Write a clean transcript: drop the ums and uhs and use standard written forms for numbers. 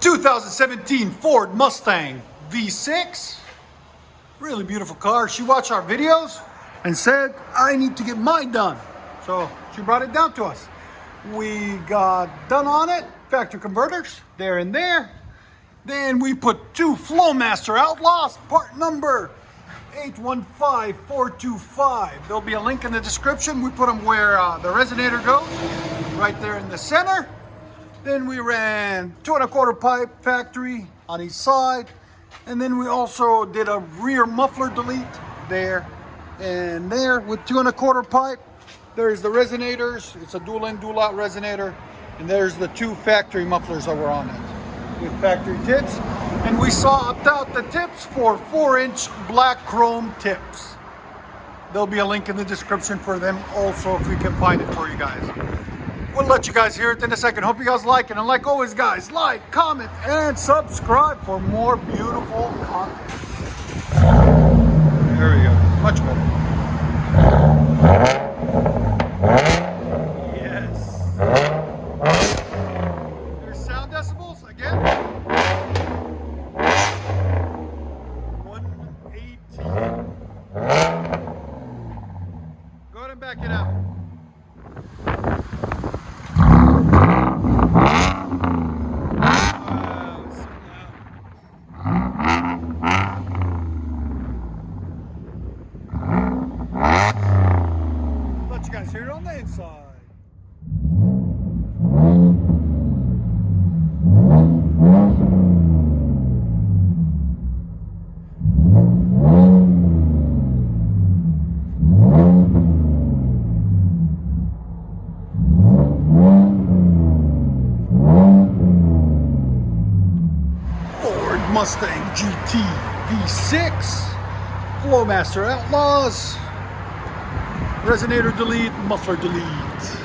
2017 Ford Mustang V6. Really beautiful car. She watched our videos and said, I need to get mine done. So she brought it down to us. We got done on it. Factory converters, there and there. Then we put two FLOWMASTER Outlaws, part number 815425. There'll be a link in the description. We put them where the resonator goes, right there in the center. Then we ran 2 1/4 pipe factory on each side. And then we also did a rear muffler delete there and there with 2 1/4 pipe. There's the resonators. It's a dual in, dual out resonator. And there's the 2 factory mufflers that were on it with factory tips. And we swapped out the tips for 4-inch black chrome tips. There'll be a link in the description for them also if we can find it for you guys. We'll let you guys hear it in a second. Hope you guys like it. And like always, guys, like, comment, and subscribe for more beautiful content. There we go. Much better. Yes. There's sound decibels again. 118. Go ahead and back it out. Let you guys hear it on the inside. Ford Mustang GT V6, FLOWMASTER Outlaws, resonator delete, muffler delete.